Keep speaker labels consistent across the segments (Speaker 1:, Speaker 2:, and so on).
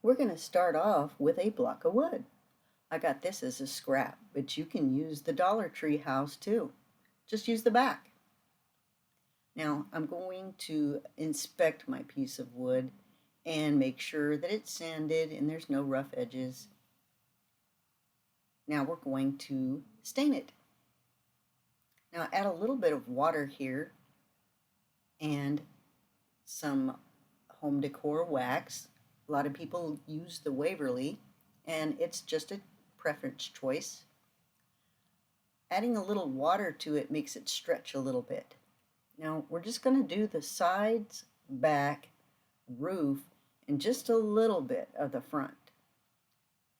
Speaker 1: We're going to start off with a block of wood. I got this as a scrap, but you can use the Dollar Tree house too. Just use the back. Now I'm going to inspect my piece of wood and make sure that it's sanded and there's no rough edges. Now we're going to stain it. Now add a little bit of water here and some home decor wax. A lot of people use the Waverly, and it's just a preference choice. Adding a little water to it makes it stretch a little bit. Now we're just going to do the sides, back, roof, and just a little bit of the front.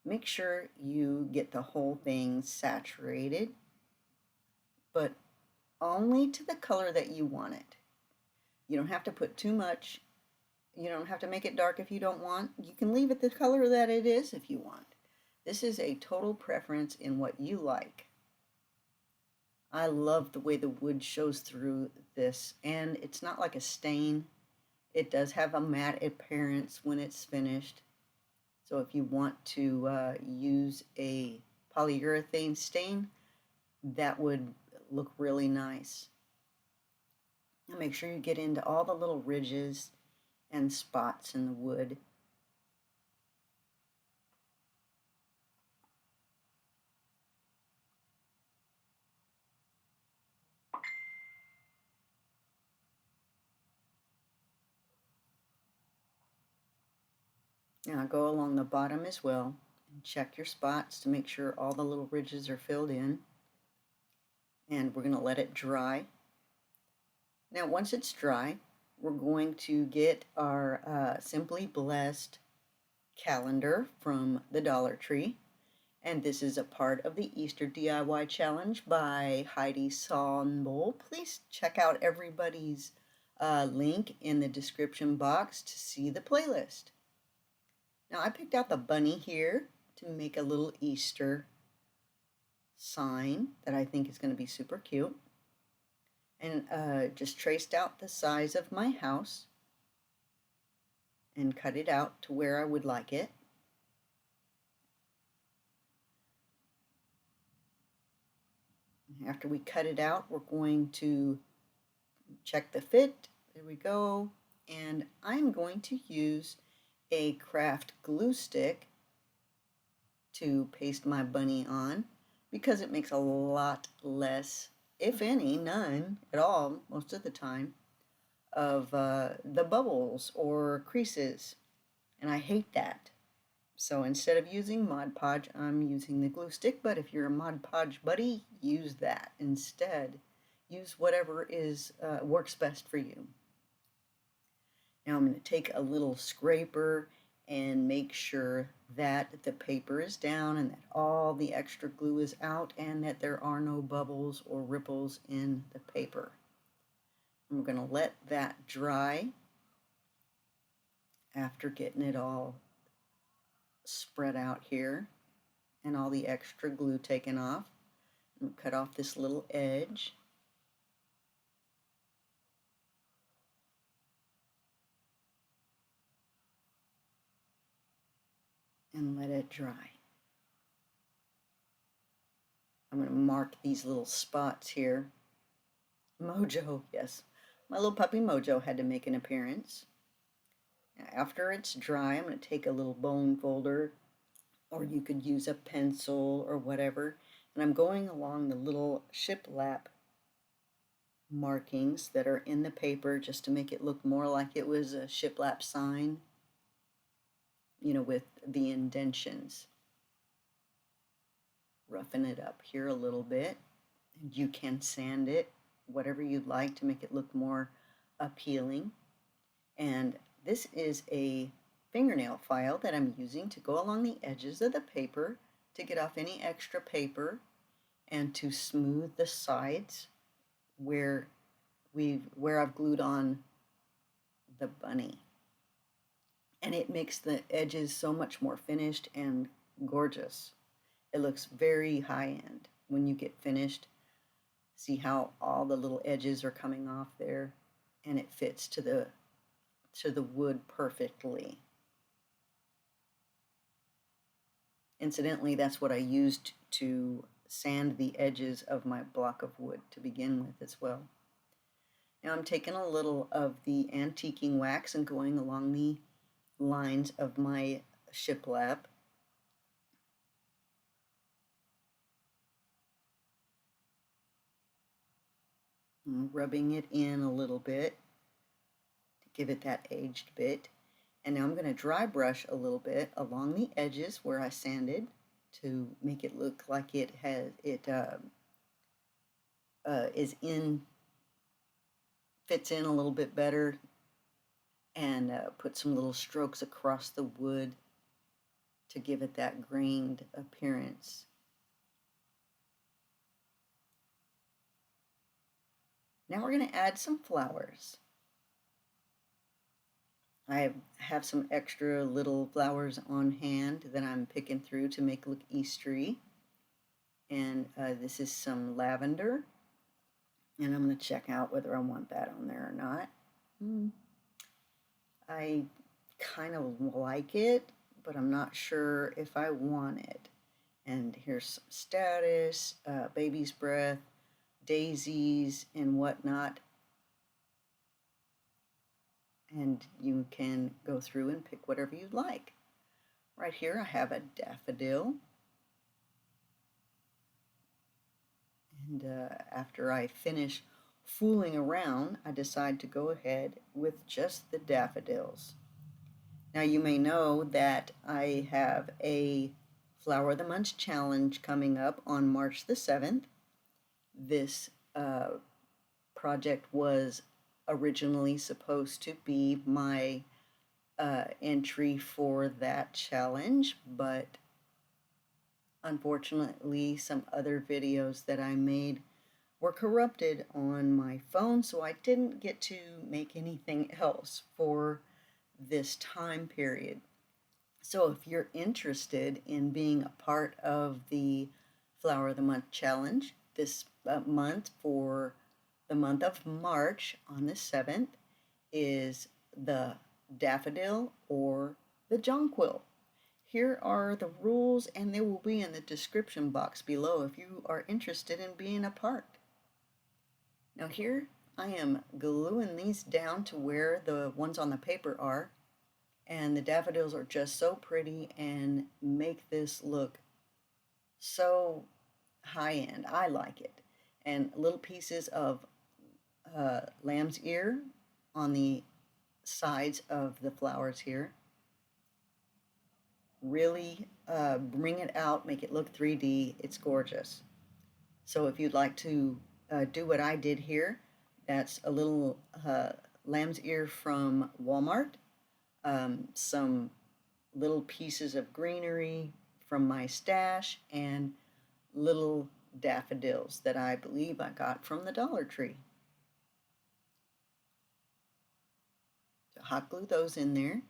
Speaker 1: Make sure you get the whole thing saturated, but only to the color that you want it. You don't have to put too much. You don't have to make it dark if you don't want. You can leave it the color that it is if you want. This is a total preference in what you like. I love the way the wood shows through this, and it's not like a stain. It does have a matte appearance when it's finished. So if you want to use a polyurethane stain, that would look really nice. Now make sure you get into all the little ridges and spots in the wood. Now go along the bottom as well and check your spots to make sure all the little ridges are filled in. And we're going to let it dry. Now once it's dry, we're going to get our Simply Blessed calendar from the Dollar Tree. And this is a part of the Easter DIY Challenge by Heidi Sonboul. Please check out everybody's link in the description box to see the playlist. Now I picked out the bunny here to make a little Easter sign that I think is going to be super cute. And just traced out the size of my house and cut it out to where I would like it. After we cut it out, we're going to check the fit. There we go. And I'm going to use a craft glue stick to paste my bunny on because it makes a lot less, if any, none at all, most of the time, of the bubbles or creases. And I hate that. So instead of using Mod Podge, I'm using the glue stick, but if you're a Mod Podge buddy, use that instead. Use whatever is works best for you. Now I'm going to take a little scraper and make sure that the paper is down and that all the extra glue is out and that there are no bubbles or ripples in the paper. I'm going to let that dry after getting it all spread out here and all the extra glue taken off. I'm cut off this little edge. And let it dry. I'm going to mark these little spots here. Mojo, yes. My little puppy Mojo had to make an appearance. Now, after it's dry, I'm going to take a little bone folder, or you could use a pencil or whatever, and I'm going along the little shiplap markings that are in the paper just to make it look more like it was a shiplap sign, you know, with the indentions. Roughen it up here a little bit, and you can sand it, whatever you'd like to make it look more appealing. And this is a fingernail file that I'm using to go along the edges of the paper to get off any extra paper and to smooth the sides where I've glued on the bunny. And it makes the edges so much more finished and gorgeous. It looks very high-end when you get finished. See how all the little edges are coming off there, and it fits to the wood perfectly. Incidentally, that's what I used to sand the edges of my block of wood to begin with as well. Now I'm taking a little of the antiquing wax and going along the lines of my shiplap. I'm rubbing it in a little bit to give it that aged bit. And now I'm going to dry brush a little bit along the edges where I sanded to make it look like it has fits in a little bit better, and put some little strokes across the wood to give it that grained appearance. Now we're going to add some flowers. I have some extra little flowers on hand that I'm picking through to make it look Eastery. And this is some lavender. And I'm going to check out whether I want that on there or not. I kind of like it, but I'm not sure if I want it. And here's some status, baby's breath, daisies, and whatnot. And you can go through and pick whatever you'd like. Right here I have a daffodil. And after I finish fooling around, I decide to go ahead with just the daffodils. Now you may know that I have a Flower of the Month challenge coming up on March the 7th. This project was originally supposed to be my entry for that challenge, but unfortunately some other videos that I made were corrupted on my phone, so I didn't get to make anything else for this time period. So if you're interested in being a part of the Flower of the Month challenge this month, for the month of March on the 7th, is the daffodil or the jonquil. Here are the rules, and they will be in the description box below if you are interested in being a part. Now here I am gluing these down to where the ones on the paper are, and the daffodils are just so pretty and make this look so high-end. I like it. And little pieces of lamb's ear on the sides of the flowers here really bring it out, make it look 3D. It's gorgeous. So if you'd like to do what I did here, that's a little lamb's ear from Walmart, some little pieces of greenery from my stash, and little daffodils that I believe I got from the Dollar Tree. So hot glue those in there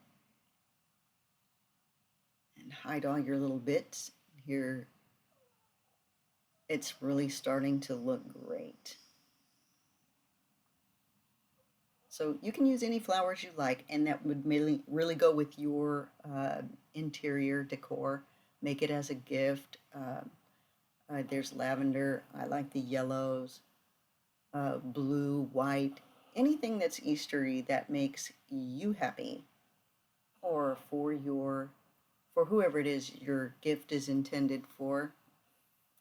Speaker 1: and hide all your little bits. Here it's really starting to look great. So you can use any flowers you like, and that would really go with your interior decor. Make it as a gift. There's lavender. I like the yellows, blue, white, anything that's Eastery that makes you happy, or for whoever it is your gift is intended for.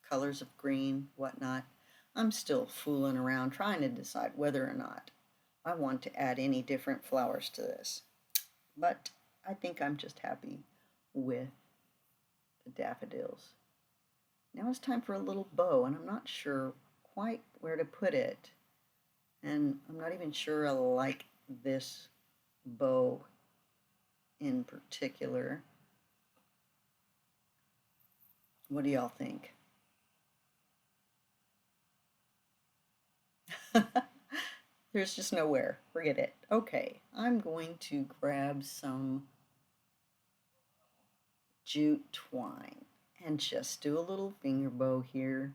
Speaker 1: Colors of green, whatnot. I'm still fooling around trying to decide whether or not I want to add any different flowers to this, but I think I'm just happy with the daffodils. Now it's time for a little bow, and I'm not sure quite where to put it, and I'm not even sure I like this bow in particular. What do y'all think? There's just nowhere. Forget it. Okay, I'm going to grab some jute twine and just do a little finger bow here.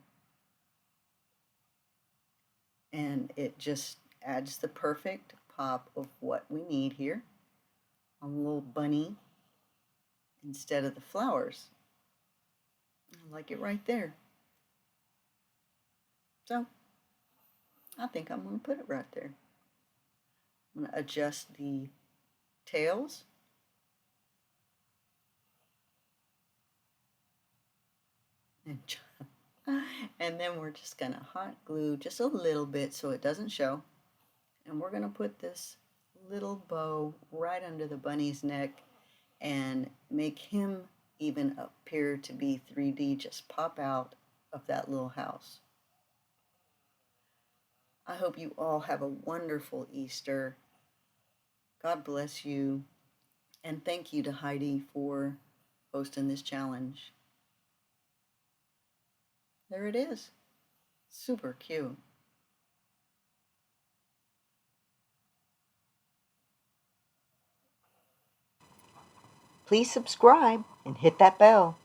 Speaker 1: And it just adds the perfect pop of what we need here on a little bunny instead of the flowers. I like it right there. So I think I'm going to put it right there. I'm going to adjust the tails. And then we're just going to hot glue just a little bit so it doesn't show. And we're going to put this little bow right under the bunny's neck and make him even appear to be 3D, just pop out of that little house. I hope you all have a wonderful Easter. God bless you. And thank you to Heidi for hosting this challenge. There it is. Super cute. Please subscribe and hit that bell.